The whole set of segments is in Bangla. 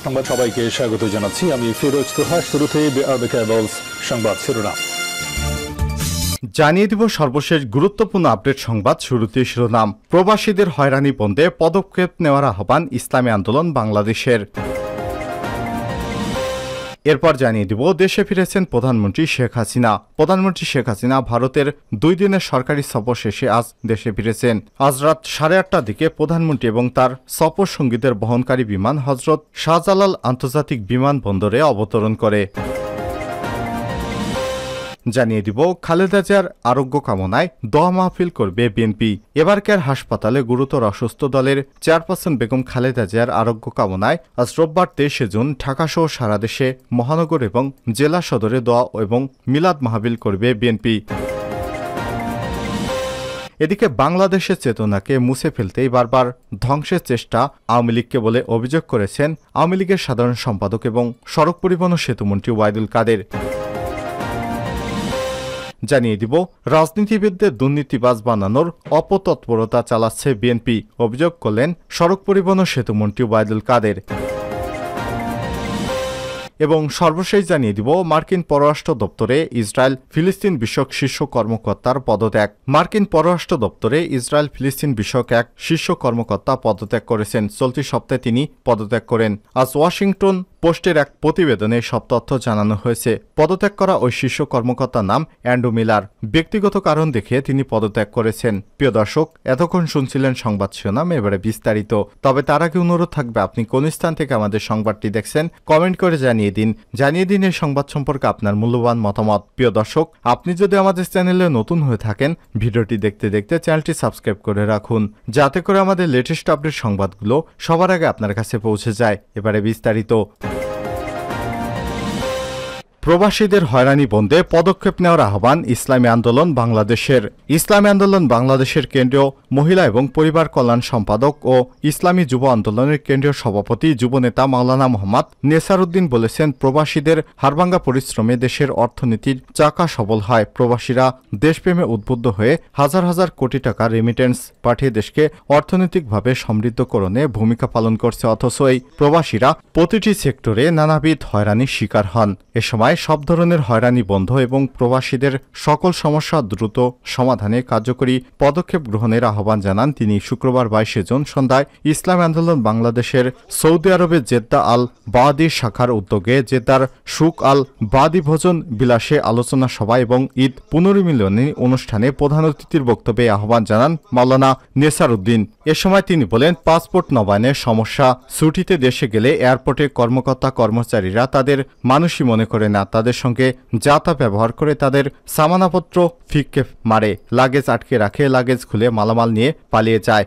সংবাদ সবাইকে স্বাগত জানাচ্ছি আমি ফিরোজ তোহা। শুরুতে সংবাদ শিরোনাম জানিয়ে দিব সর্বশেষ গুরুত্বপূর্ণ আপডেট সংবাদ। শুরুতে শিরোনাম, প্রবাসীদের হয়রানি বন্ধে পদক্ষেপ নেওয়ার আহ্বান ইসলামী আন্দোলন বাংলাদেশের। এরপর জানিয়ে দিব দেশে ফিরেছেন প্রধানমন্ত্রী শেখ হাসিনা। প্রধানমন্ত্রী শেখ হাসিনা ভারতের 2 দিনের সরকারি সফর শেষে আজ দেশে ফিরেছেন। আজ রাত 8:30টার দিকে প্রধানমন্ত্রী এবং তার সফর সঙ্গীদের বহনকারী বিমান হজরত শাহজালাল আন্তর্জাতিক বিমানবন্দরে অবতরণ করে। জানিয়ে দিব খালেদা জিয়ার আরোগ্য কামনায় দোয়া মাহফিল করবে বিএনপি। এবারকার হাসপাতালে গুরুতর অসুস্থ দলের চেয়ারপারসন বেগম খালেদা জিয়ার আরোগ্য কামনায় আজ রোববার 23 জুন ঢাকাসহ সারা দেশে মহানগর এবং জেলা সদরে দোয়া এবং মিলাদ মাহফিল করবে বিএনপি। এদিকে বাংলাদেশের চেতনাকে মুছে ফেলতেই বারবার ধ্বংসের চেষ্টা আওয়ামী লীগকে বলে অভিযোগ করেছেন আওয়ামী লীগের সাধারণ সম্পাদক এবং সড়ক পরিবহন ও সেতুমন্ত্রী ওবায়দুল কাদের। জানিয়ে দিব রাজনীতিবিদদের দুর্নীতিবাজ বানানোর অপতৎপরতা চালাচ্ছে বিএনপি, অভিযোগ করলেন সড়ক পরিবহন ও সেতুমন্ত্রী ওবায়দুল কাদের। এবং সর্বশেষ জানিয়ে দিব মার্কিন পররাষ্ট্র দপ্তরে ইসরায়েল ফিলিস্তিন বিষয়ক শীর্ষ কর্মকর্তার পদত্যাগ। মার্কিন পররাষ্ট্র দপ্তরে ইসরায়েল ফিলিস্তিন বিষয়ক এক শীর্ষ কর্মকর্তা পদত্যাগ করেছেন। চলতি সপ্তাহে তিনি পদত্যাগ করেন। আজ ওয়াশিংটন পোস্টের এক প্রতিবেদনে সব তথ্য জানানো হয়েছে। পদত্যাগ করা ওই শীর্ষ কর্মকর্তার নাম অ্যান্ড্রু মিলার। ব্যক্তিগত কারণ দেখিয়ে তিনি পদত্যাগ করেছেন। প্রিয় দর্শক, এতক্ষণ শুনছিলেন সংবাদ শিরোনাম, এবারে বিস্তারিত। তবে তার আগে অনুরোধ থাকবে আপনি কোন স্থান থেকে আমাদের সংবাদটি দেখছেন কমেন্ট করে জানিয়ে দিন এই সংবাদ সম্পর্কে আপনার মূল্যবান মতামত। প্রিয় দর্শক, আপনি যদি আমাদের চ্যানেলে নতুন হয়ে থাকেন ভিডিওটি দেখতে দেখতে চ্যানেলটি সাবস্ক্রাইব করে রাখুন, যাতে করে আমাদের লেটেস্ট আপডেট সংবাদগুলো সবার আগে আপনার কাছে পৌঁছে যায়। এবারে বিস্তারিত। প্রবাসীদের হয়রানি বন্ধে পদক্ষেপ নেওয়ার আহ্বান ইসলামী আন্দোলন বাংলাদেশের। ইসলামী আন্দোলন বাংলাদেশের কেন্দ্রীয় মহিলা এবং পরিবার কল্যাণ সম্পাদক ও ইসলামী যুব আন্দোলনের কেন্দ্রীয় সভাপতি যুবনেতা মাওলানা মোহাম্মদ নেসারউদ্দিন বলেছেন, প্রবাসীদের হাড়ভাঙ্গা পরিশ্রমে দেশের অর্থনীতির চাকা সবল হয়। প্রবাসীরা দেশপ্রেমে উদ্বুদ্ধ হয়ে হাজার হাজার কোটি টাকা রেমিটেন্স পাঠিয়ে দেশকে অর্থনৈতিকভাবে সমৃদ্ধকরণে ভূমিকা পালন করছে। অথচ এই প্রবাসীরা প্রতিটি সেক্টরে নানাবিধ হয়রানির শিকার হন। এ সময় সব ধরনের হয়রানি বন্ধ এবং প্রবাসীদের সকল সমস্যা দ্রুত সমাধানে কার্যকরী পদক্ষেপ গ্রহণের আহ্বান জানান তিনি। শুক্রবার 22 জুন সন্ধ্যায় ইসলামী আন্দোলন বাংলাদেশের সৌদি আরবের জেদ্দা আল বাদি শাখার উদ্যোগে জেদ্দার সুক আল বাদি ভোজন বিলাসে আলোচনা সভা এবং ঈদ পুনর্মিলনী অনুষ্ঠানে প্রধান অতিথির বক্তব্যে আহ্বান জানান মাওলানা নেসারউদ্দিন। এ সময় তিনি বলেন, পাসপোর্ট নবায়নের সমস্যা, ছুটিতে দেশে গেলে এয়ারপোর্টে কর্মকর্তা কর্মচারীরা তাদের মানুষই মনে করে না, তাদের সঙ্গে যা তা ব্যবহার করে তাদের সামানাপত্র ফিকে মারে, লাগেজ আটকে রাখে, লাগেজ খুলে মালামাল নিয়ে পালিয়ে যায়।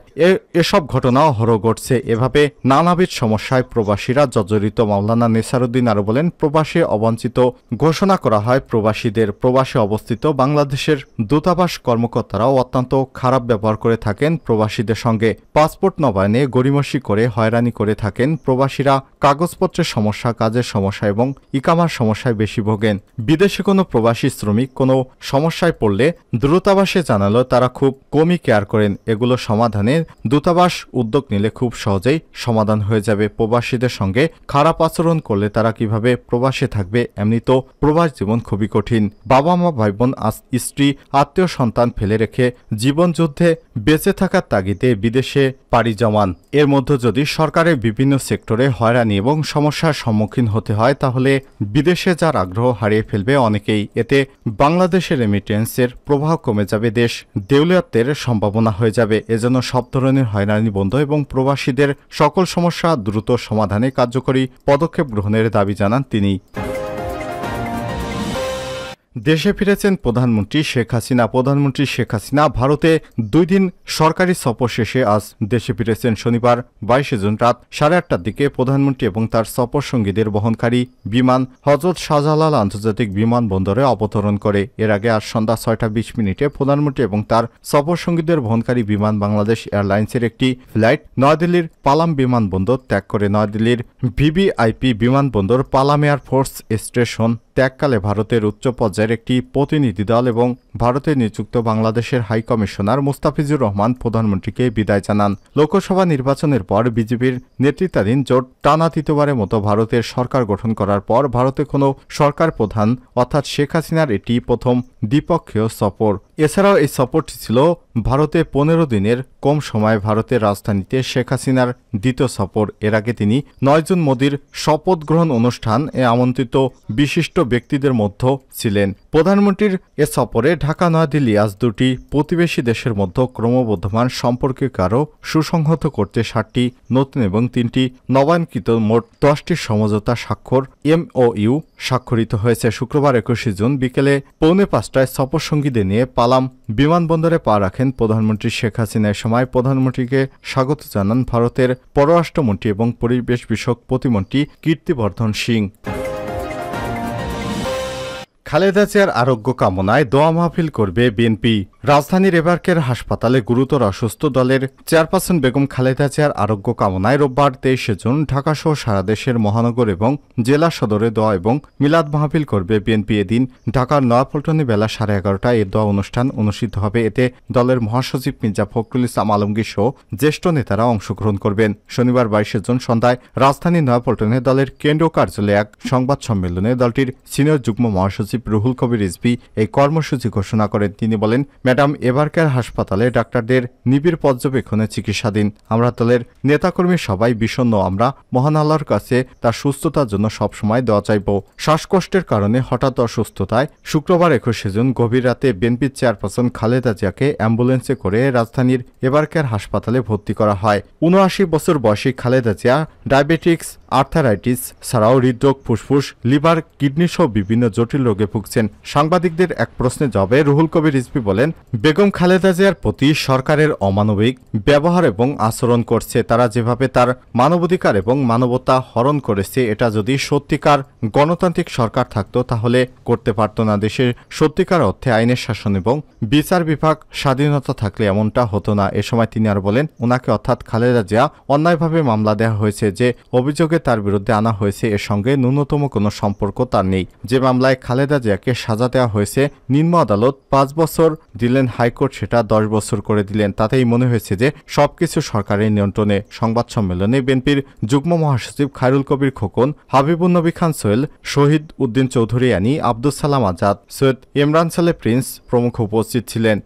এসব ঘটনাও হরো ঘটছে। এভাবে নানাবিধ সমস্যায় প্রবাসীরা জর্জরিত। মাওলানা নেসারউদ্দিন আরো বলেন, প্রবাসী অবঞ্চিত ঘোষণা করা হয় প্রবাসীদের। প্রবাসে অবস্থিত বাংলাদেশের দূতাবাস কর্মকর্তারাও অত্যন্ত খারাপ ব্যবহার করে থাকেন প্রবাসীদের সঙ্গে। পাসপোর্ট নবায়নে গড়িমসি করে হয়রানি করে থাকেন প্রবাসীরা। কাগজপত্রের সমস্যা, কাজের সমস্যা এবং ইকামার সমস্যায় বেশি ভোগেন। বিদেশে কোনো প্রবাসী শ্রমিক কোনো সমস্যায় পড়লে দূতাবাসে জানালেও তারা খুব কমই কেয়ার করেন। এগুলো সমাধানে দূতাবাস উদ্যোগ নিলে খুব সহজেই সমাধান হয়ে যাবে। প্রবাসীদের সঙ্গে খারাপ আচরণ করলে তারা কিভাবে প্রবাসে থাকবে? এমনি তো প্রবাস জীবন খুবই কঠিন। বাবা মা, ভাই বোন, স্ত্রী, আত্মীয় সন্তান ফেলে রেখে জীবন যুদ্ধে বেঁচে থাকার তাগিদে বিদেশে পাড়ি জমান। এর মধ্যে যদি সরকারের বিভিন্ন সেক্টরে হয়রানি এবং সমস্যার সম্মুখীন হতে হয় তাহলে বিদেশে যার আগ্রহ হারিয়ে ফেলবে অনেকেই। এতে বাংলাদেশের রেমিটেন্সের প্রবাহ কমে যাবে, দেশ দেউলিয়াত্বের সম্ভাবনা হয়ে যাবে। এজন্য সব ধরনের হয়রানি বন্ধ এবং প্রবাসীদের সকল সমস্যা দ্রুত সমাধানে কার্যকরী পদক্ষেপ গ্রহণের দাবি জানান তিনি। দেশে ফিরেছেন প্রধানমন্ত্রী শেখ হাসিনা। প্রধানমন্ত্রী শেখ হাসিনা ভারতে 2 দিন সরকারি সফর শেষে আজ দেশে ফিরেছেন। শনিবার 22 জুন রাত 8:30টার দিকে প্রধানমন্ত্রী এবং তার সফর সঙ্গীদের বহনকারী বিমান হজরত শাহজালাল আন্তর্জাতিক বিমানবন্দরে অবতরণ করে। এর আগে আজ সন্ধ্যা 6:20 প্রধানমন্ত্রী এবং তার সফর সঙ্গীদের বহনকারী বিমান বাংলাদেশ এয়ারলাইন্সের একটি ফ্লাইট নয়াদিল্লির পালাম বিমানবন্দর ত্যাগ করে নয়াদিল্লির ভিভিআইপি বিমানবন্দর পালাম এয়ারফোর্স স্টেশন ত্যাগকালে ভারতের উচ্চ পর্যায়ের একটি প্রতিনিধি দল এবং ভারতে নিযুক্ত বাংলাদেশের হাই কমিশনার মুস্তাফিজুর রহমান প্রধানমন্ত্রীকে বিদায় জানান। লোকসভা নির্বাচনের পর বিজেপির নেতৃত্বাধীন জোট টানা তৃতীয়বারের মতো ভারতের সরকার গঠন করার পর ভারতে কোনো সরকার প্রধান অর্থাৎ শেখ হাসিনার এটি প্রথম দ্বিপক্ষীয় সফর। এছাড়াও এই সফরটি ছিল ভারতে 15 দিনের কম সময়ে ভারতের রাজধানীতে শেখ হাসিনার দ্বিতীয় সফর। এর আগে তিনি 9 জুন মোদির শপথ গ্রহণ অনুষ্ঠান এ আমন্ত্রিত বিশিষ্ট ব্যক্তিদের মধ্যে ছিলেন। প্রধানমন্ত্রীর এ সফরে ঢাকা নয়াদিল্লি আজ দুটি প্রতিবেশী দেশের মধ্যে ক্রমবর্ধমান সম্পর্ককে আরও সুসংহত করতে 7টি নতুন এবং 3টি নবায়নকৃত মোট 10টি সমঝোতা স্বাক্ষর MOU স্বাক্ষরিত হয়েছে। শুক্রবার 21 জুন বিকেলে 4:45টায় সফরসঙ্গীদের নিয়ে পালাম বিমানবন্দরে পা রাখেন প্রধানমন্ত্রী শেখ হাসিনা। এ সময় প্রধানমন্ত্রীকে স্বাগত জানান ভারতের পররাষ্ট্রমন্ত্রী এবং পরিবেশ বিষয়ক প্রতিমন্ত্রী কীর্তিবর্ধন সিং। খালেদা জিয়ার আরোগ্য কামনায় দোয়া মাহফিল করবে বিএনপি। রাজধানীর এবারকের হাসপাতালে গুরুতর অসুস্থ দলের চেয়ারপারসন বেগম খালেদা জিয়ার আরোগ্য কামনায় রোববার 23 জুন ঢাকাসহ সারা দেশের মহানগর এবং জেলা সদরে দোয়া এবং মিলাদ মাহফিল করবে বিএনপি। এদিন ঢাকার নয়াপল্টনে বেলা 11:30টায় এ দোয়া অনুষ্ঠান অনুষ্ঠিত হবে। এতে দলের মহাসচিব মির্জা ফখরুল ইসলাম আলমগীর সহ জ্যেষ্ঠ নেতারা অংশগ্রহণ করবেন। শনিবার 22 জুন সন্ধ্যায় রাজধানীর নয়াপল্টনে দলের কেন্দ্রীয় কার্যালয়ে এক সংবাদ সম্মেলনে দলটির সিনিয়র যুগ্ম মহাসচিব রুহুল কবির রিজভী এই কর্মসূচি ঘোষণা করেন। তিনি বলেন, ম্যাডাম এবারকার হাসপাতালে ডাক্তারদের নিবিড় পর্যবেক্ষণে চিকিৎসাধীন। আমরা দলের নেতাকর্মী সবাই বিষণ্ণ। আমরা মহান আল্লাহর কাছে তার সুস্থতার জন্য সবসময় দোয়া চাইব। শ্বাসকষ্টের কারণে হঠাৎ অসুস্থতায় শুক্রবার 21 জুন গভীর রাতে বিএনপির চেয়ারপারসন খালেদা জিয়াকে অ্যাম্বুলেন্সে করে রাজধানীর এবারকার হাসপাতালে ভর্তি করা হয়। 79 বছর বয়সী খালেদা জিয়া ডায়াবেটিক্স, আর্থারাইটিস ছাড়াও হৃদরোগ, ফুসফুস, লিভার, কিডনি সহ বিভিন্ন জটিল রোগে ভুগছেন। সাংবাদিকদের এক প্রশ্নের জবাবে রুহুল কবির রিজভী বলেন, বেগম খালেদা জিয়ার প্রতি সরকারের অমানবিক ব্যবহার এবং আচরণ করছে। তারা যেভাবে তার মানবাধিকার এবং মানবতা হরণ করেছে, এটা যদি সত্যিকার গণতান্ত্রিক সরকার থাকতো তাহলে করতে পারত না। দেশে সত্যিকার অর্থে আইনের শাসন এবং বিচার বিভাগ স্বাধীনতা থাকলে এমনটা হতো না। এ সময় তিনি আর বলেন, ওনাকে অর্থাৎ খালেদা জিয়া অন্যায়ভাবে মামলা দেওয়া হয়েছে। যে অভিযোগে তার বিরুদ্ধে আনা হয়েছে এর সঙ্গে ন্যূনতম কোনো সম্পর্ক তার নেই। যে মামলায় খালেদা জিয়াকে সাজা দেওয়া হয়েছে, নিম্ন আদালত 5 বছর দিলেন, হাইকোর্ট সেটা 10 বছর করে দিলেন। তাতেই মনে হয়েছে যে সবকিছু সরকারের নিয়ন্ত্রণে। সংবাদ সম্মেলনে বিএনপির যুগ্ম মহাসচিব খায়রুল কবির খোকন, হাবিবুন নবী খান সোহেল, শহীদ উদ্দিন চৌধুরী আনি, আব্দুস সালাম আজাদ, সৈয়দ ইমরান সালে প্রিন্স প্রমুখ উপস্থিত ছিলেন।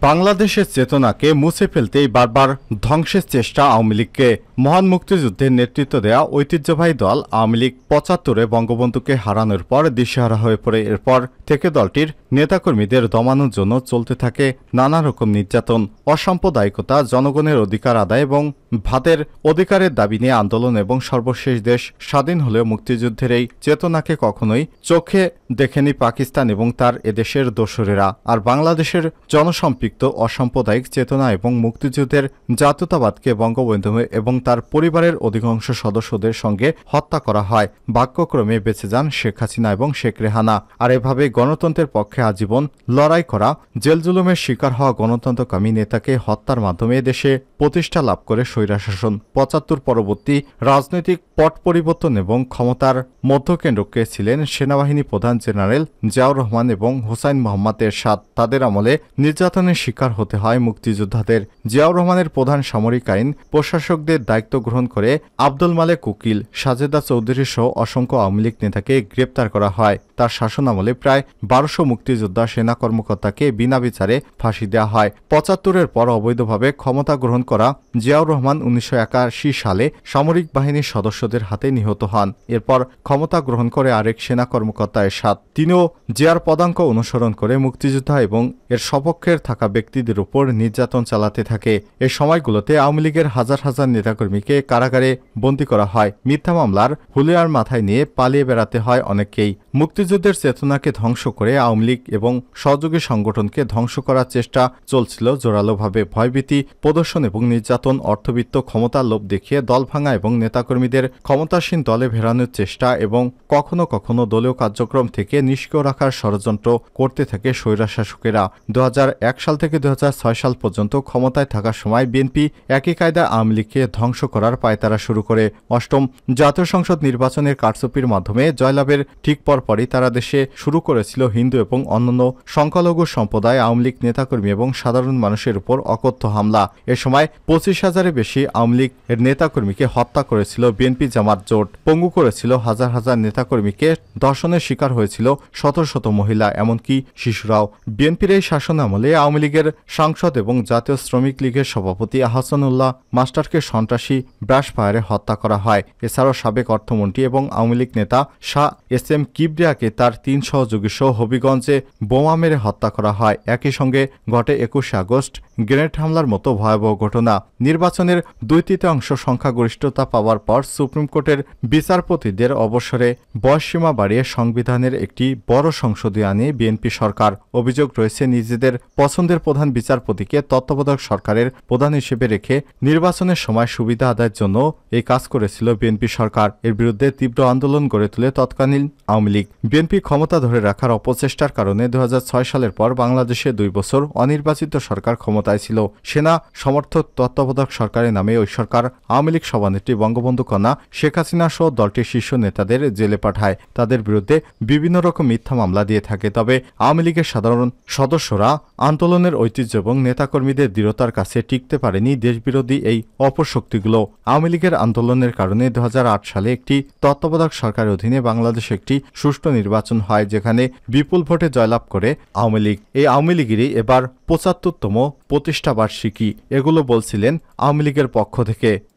বাংলাদেশের চেতনাকে মুছে ফেলতেই বারবার ধ্বংসের চেষ্টা আওয়ামী লীগকে। মহান মুক্তিযুদ্ধের নেতৃত্ব দেয়া ঐতিহ্যবাহী দল আওয়ামী লীগ 75-এ বঙ্গবন্ধুকে হারানোর পর দিশেহারা হয়ে পড়ে। এরপর থেকে দলটির নেতাকর্মীদের দমানোর জন্য চলতে থাকে নানা রকম নির্যাতন, অসাম্প্রদায়িকতা, জনগণের অধিকার আদায় এবং ভাতের অধিকারের দাবি নিয়ে আন্দোলন এবং সর্বশেষ দেশ স্বাধীন হলেও মুক্তিযুদ্ধের এই চেতনাকে কখনোই চোখে দেখেনি পাকিস্তান এবং তার এদেশের দোসরেরা। আর বাংলাদেশের জনসম্পৃক্ত অসাম্প্রদায়িক চেতনা এবং মুক্তিযুদ্ধের জাতীয়তাবাদকে বঙ্গবন্ধু এবং তার পরিবারের অধিকাংশ সদস্যদের সঙ্গে হত্যা করা হয়। ভাগ্যক্রমে বেঁচে যান শেখ হাসিনা এবং শেখ রেহানা। আর এভাবে গণতন্ত্রের পক্ষে আজীবন লড়াই করা, জেল জুলুমের শিকার হওয়া গণতন্ত্রকামী নেতাকে হত্যার মাধ্যমে দেশে প্রতিষ্ঠা লাভ করে স্বৈরশাসন। 75 পরবর্তী রাজনৈতিক পট পরিবর্তন এবং ক্ষমতার মধ্যকেন্দ্রকে ছিলেন সেনাবাহিনী প্রধান জেনারেল জিয়াউর রহমান এবং হোসাইন মোহাম্মদ এরশাদ। তাদের আমলে নির্যাতনের শিকার হতে হয় মুক্তিযোদ্ধাদের। জিয়াউর রহমানের প্রধান সামরিক আইন প্রশাসকদের দায়িত্ব গ্রহণ করে আব্দুল মালেক উকিল, সাজেদা চৌধুরী সহ অসংখ্য আওয়ামী লীগ নেতাকে গ্রেপ্তার করা হয়। তার শাসনামলে প্রায় 1200 মুক্তিযোদ্ধা সেনা কর্মকর্তাকে বিনা বিচারে ফাঁসি দেওয়া হয়। 75-এর পর অবৈধভাবে ক্ষমতা গ্রহণ করা জিয়াউর রহমান 1981 সালে সামরিক বাহিনীর সদস্যদের হাতে নিহত হন। এরপর ক্ষমতা গ্রহণ করে আরেক সেনা কর্মকর্তা এরশাদ। তিনিও জিয়ার পদাঙ্ক অনুসরণ করে মুক্তিযোদ্ধা এবং এর সপক্ষের থাকা ব্যক্তিদের উপর নির্যাতন চালাতে থাকে। এই সময়গুলোতে আওয়ামী লীগের হাজার হাজার নেতাকর্মীকে কারাগারে বন্দী করা হয়। মিথ্যা মামলার হুলিয়ার মাথায় নিয়ে পালিয়ে বেড়াতে হয় অনেককেই। মুক্তিযুদ্ধের চেতনাকে ধ্বংস করে আওয়ামী লীগ এবং সহযোগী সংগঠনকে ধ্বংস করার চেষ্টা চলছিল জোরালোভাবে। ভয়ভীতি প্রদর্শন এবং নির্যাতন, অর্থবিত্ত, ক্ষমতার লোভ দেখিয়ে দল ভাঙা এবং নেতাকর্মীদের ক্ষমতাসীন দলে ফেরানোর চেষ্টা এবং কখনো কখনো দলীয় কার্যক্রম থেকে নিষ্ক্রিয় রাখার ষড়যন্ত্র করতে থাকে স্বৈরশাসকেরা। 2001 সাল থেকে 2006 সাল পর্যন্ত ক্ষমতায় থাকার সময় বিএনপি একই কায়দায় আওয়ামী লীগকে ধ্বংস করার পায়তারা শুরু করে। অষ্টম জাতীয় সংসদ নির্বাচনের কারচুপির মাধ্যমে জয়লাভের ঠিক পরপরই তারা দেশে শুরু করেছিল হিন্দু এবং অন্যান্য সংখ্যালঘু সম্প্রদায়, আওয়ামী লীগ নেতাকর্মী এবং সাধারণ মানুষের উপর অকথ্য হামলা। এ সময় 25,000-এর বেশি আওয়ামী লীগ এর নেতাকর্মীকে হত্যা করেছিল বিএনপি জামাত জোট, পঙ্গু করেছিল হাজার হাজার নেতাকর্মীকে, ধর্ষণের শিকার হয়েছিল শত শত মহিলা, এমনকি শিশুরাও। বিএনপির এই শাসন আমলে আওয়ামী লীগের সাংসদ এবং জাতীয় শ্রমিক লীগের সভাপতি আহসানুল্লাহ মাস্টারকে সন্ত্রাসী ব্রাশ ফায়ারে হত্যা করা হয়। এছাড়াও সাবেক অর্থমন্ত্রী এবং আওয়ামী লীগ নেতা শাহ এস এম কিবরিয়াকে তার 3 সহযোগী সহ হবিগঞ্জে বোমা মেরে হত্যা করা হয়। একই সঙ্গে ঘটে 21শে আগস্ট গ্রেনেড হামলার মতো ভয়াবহ ঘটনা। নির্বাচনের 2/3 সংখ্যাগরিষ্ঠতা পাওয়ার পর সুপ্রিম কোর্টের বিচারপতিদের অবসরে বয়সসীমা বাড়িয়ে সংবিধানের একটি বড় সংশোধনী আনে বিএনপি সরকার। অভিযোগ রয়েছে, নিজেদের পছন্দের প্রধান বিচারপতিকে তত্ত্বাবধায়ক সরকারের প্রধান হিসেবে রেখে নির্বাচনের সময় সুবিধা আদায়ের জন্য এই কাজ করেছিল বিএনপি সরকার। এর বিরুদ্ধে তীব্র আন্দোলন গড়ে তোলে তৎকালীন আওয়ামী লীগ। বিএনপি ক্ষমতা ধরে রাখার অপচেষ্টার কারণে 2006 সালের পর বাংলাদেশে 2 বছর অনির্বাচিত সরকার ক্ষমতায় ছিল। সেনা সমর্থক তত্ত্বাবধায়ক সরকারের নামে ওই সরকার আওয়ামী লীগ সভানেত্রী বঙ্গবন্ধু কন্যা শেখ হাসিনা সহ দলটির শীর্ষ নেতাদের জেলে পাঠায়। তাদের বিরুদ্ধে বিভিন্ন রকম মিথ্যা মামলা দিয়ে থাকে। তবে আওয়ামী লীগের সাধারণ সদস্যরা আন্দোলনের ঐতিহ্য এবং নেতাকর্মীদের দৃঢ়তার কাছে টিকতে পারেনি দেশবিরোধী এই অপশক্তিগুলো। আওয়ামী লীগের আন্দোলনের কারণে 2008 সালে একটি তত্ত্বাবধায়ক সরকারের অধীনে বাংলাদেশে একটি সুষ্ঠু নির্বাচন হয়, যেখানে বিপুল ভোটে জয়লাভ করে আওয়ামী লীগ। এই আওয়ামী লীগেরই এবার 75তম প্রতিষ্ঠাবার্ষিকী। এগুলো বলছিলেন আওয়ামী লীগের পক্ষ থেকে।